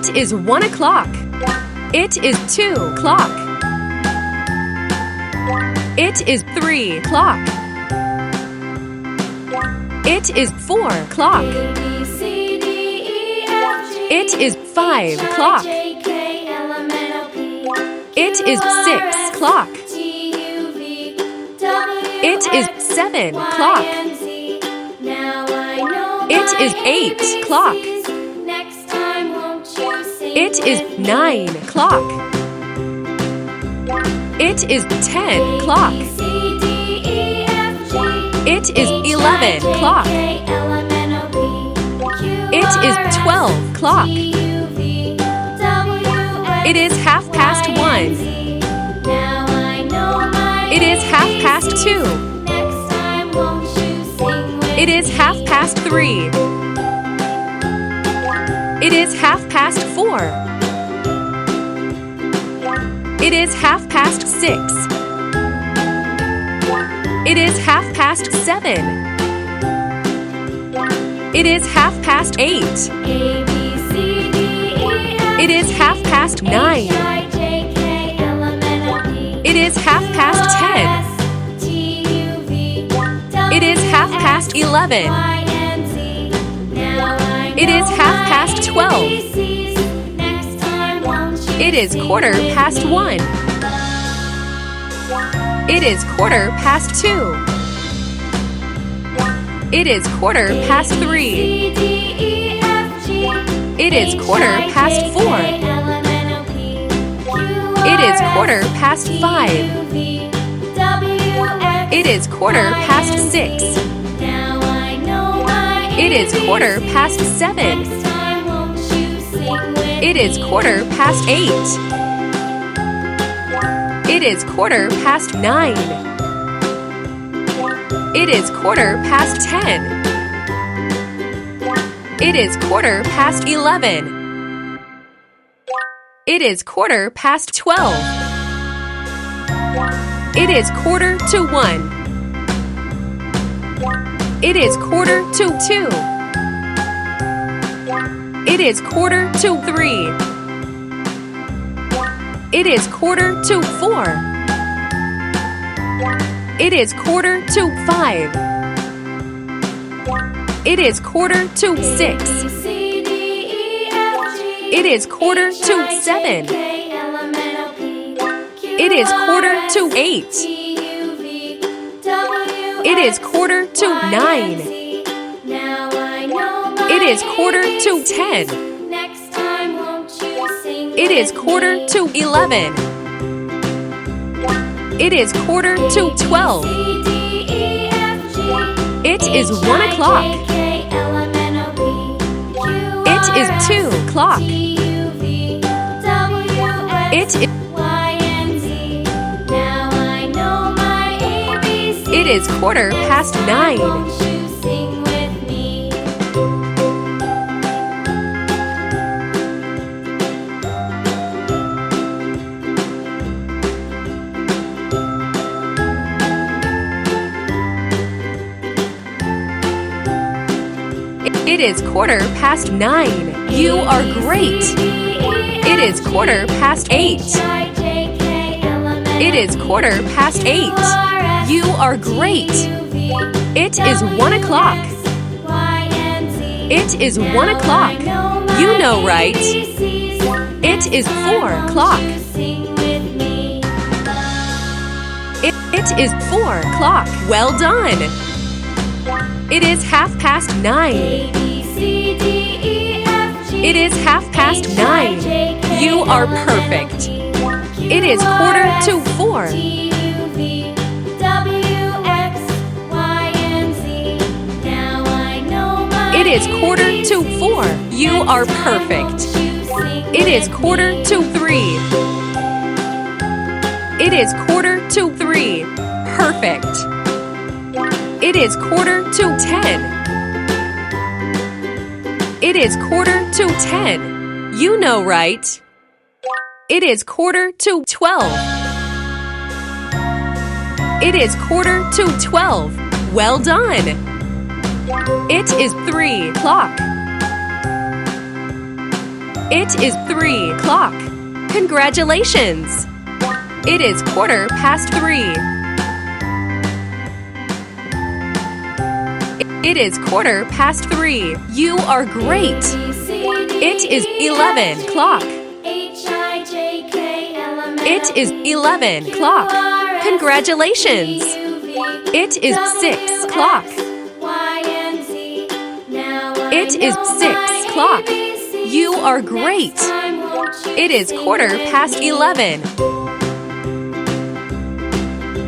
It is 1 o'clock. It is 2 o'clock. It is 3 o'clock. It is 4 o'clock. It is 5 o'clock. It is 6 o'clock. It is 7 o'clock. It is 8 o'clock. It is 9 o'clock. It is 10 o'clock. It is 11 o'clock. It is 12 o'clock. It is 1:30. It is 2:30. It is 3:30. It is 4:30. It is 6:30. It is 7:30. It is 8:30. It is 9:30. It is 10:30. It is 11:30. It is 12:30. It is 1:15. It is 2:15. It is 3:15. It is 4:15. It is 5:15. It is 6:15. It is 7:15. It is 8:15. It is 9:15. It is 10:15. It is 11:15. It is 12:15. It is 1:45. It is 2:45. It is 3:45. It is 4:45. It is 5:45. It is 6:45. It is 7:45. It is 8:45. It is 9:45. It is 10:45. It is 11:45. It is 12:45. It is 1 o'clock. It is 2 o'clock. It is 9:15. It is 9:15. You are great. It is 8:15. It is 8:15. You are great. It is 1 o'clock. It is 1 o'clock. You know, right? It is 4 o'clock. It is 4 o'clock. Well done. It is 9:30. It is 9:30. You are perfect. It is 3:45. It is 4:45. You are perfect. It is 3:45. It is 3:45. Perfect. It is 9:45. It is 9:45. You know, right? It is 11:45. It is 11:45. Well done. It is 3 o'clock. It is 3 o'clock. Congratulations! It is 3:15. It is 3:15. You are great! It is 11 o'clock. It is 11 o'clock. Congratulations! It is 6 o'clock. It is 6 o'clock. You are great! It is 11:15.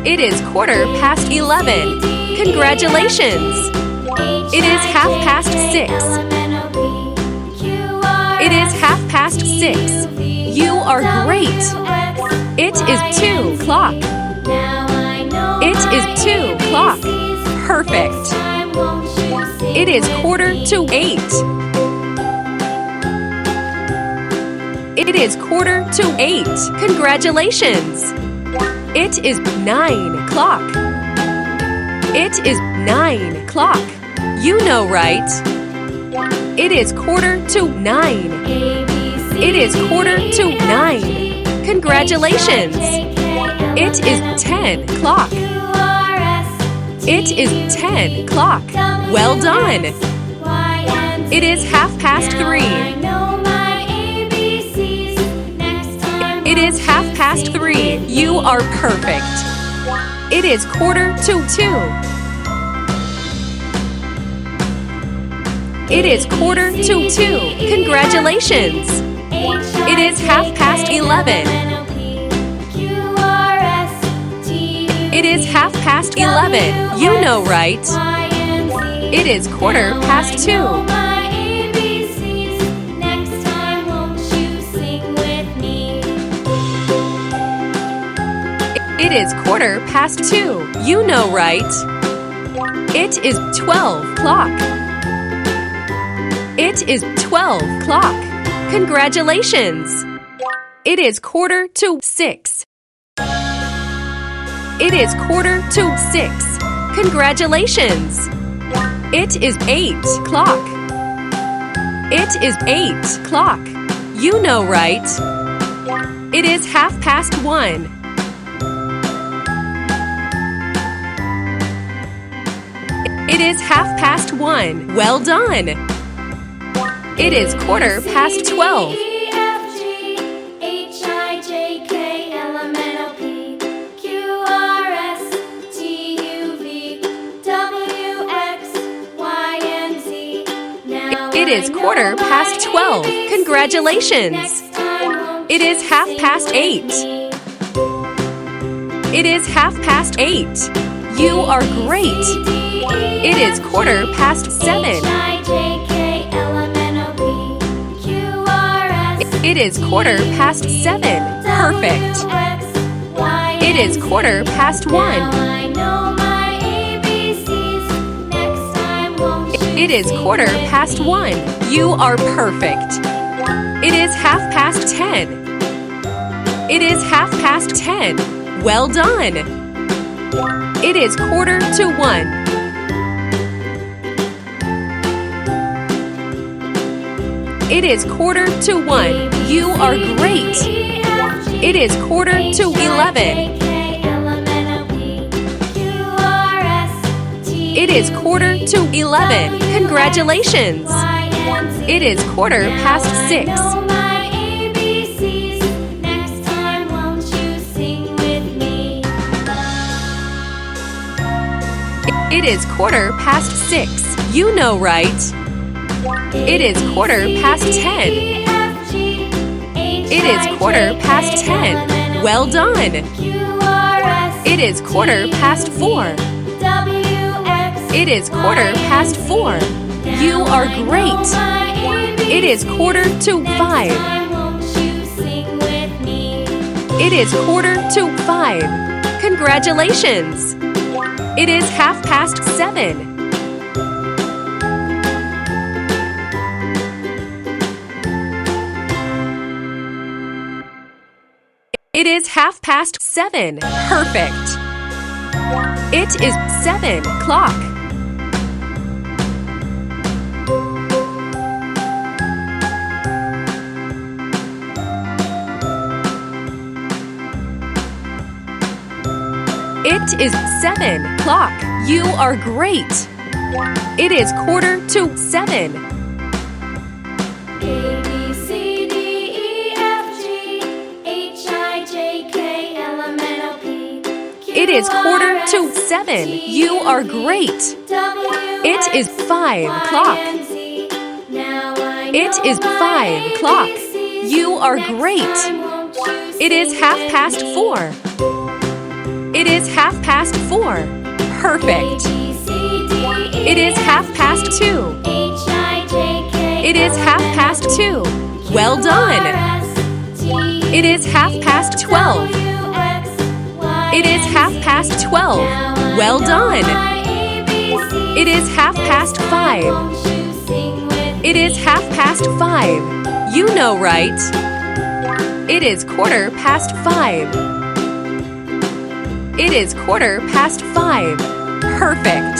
It is 11:15. Congratulations! It is 6:30. It is 6:30. You are great! It is 2 o'clock. It is 2 o'clock. Perfect! It is 7:45. It is 7:45. Congratulations! It is 9 o'clock. It is 9 o'clock. You know, right? It is 8:45. It is 8:45. Congratulations! It is 10 o'clock. It is 10 o'clock. Well done! It is 3:30. It is 3:30. You are perfect. It is 1:45. It is 1:45. Congratulations! It is 11:30. It is 11:30. You know, right? It is 2:15. It is 2:15. You know, right? It is 12 o'clock. It is 12 o'clock. Congratulations! It is 5:45. It is 5:45. Congratulations! It is 8 o'clock. It is 8 o'clock. You know, right? It is 1:30. It is 1:30. Well done! It is 12:15. It is 12:15. Congratulations! It is 8:30. It is 8:30. You are great! It is 7:15. It is 7:15. Perfect! It is 1:15. It is 1:15. You are perfect. It is 10:30. It is 10:30. Well done! It is 1:45. It is 1:45. You are great! It is 11:45. It is 11:45. Congratulations! It is 6:15. It is 6:15. You know, right? It is 10:15. It is 10:15. Well done! It is 4:15. It is 4:15. You are great! It is 4:45. It is 4:45. Congratulations! It is 7:30. It is 7:30. Perfect! It is 7 o'clock. It is 7 o'clock. You are great. It is 6:45. A, B, C, D, E, F, G, H, I, J, K, L, M, N, O, P, Q, It is R, S, 6:45. T, You are U, V, great. W, It is X, 5 Y, o'clock. and Z. Now I It know is my 5 o'clock. ABCs. You are Next great. time, won't you It is sing past with me? 4. It is 4:30. Perfect. A, B, C, D, E, It is F, G, 2:30. H, I, J, K, It is L, M, N, O, P, 2:30. Q, Well done. R, S, T, It is U, 12:30. W, X, Y, It is and Z. 12:30. Now I Well know done. my ABCs. It is Next time, 5:30. won't you sing with It is me? 5:30. You know, right? It is 5:15. It is 5:15. Perfect.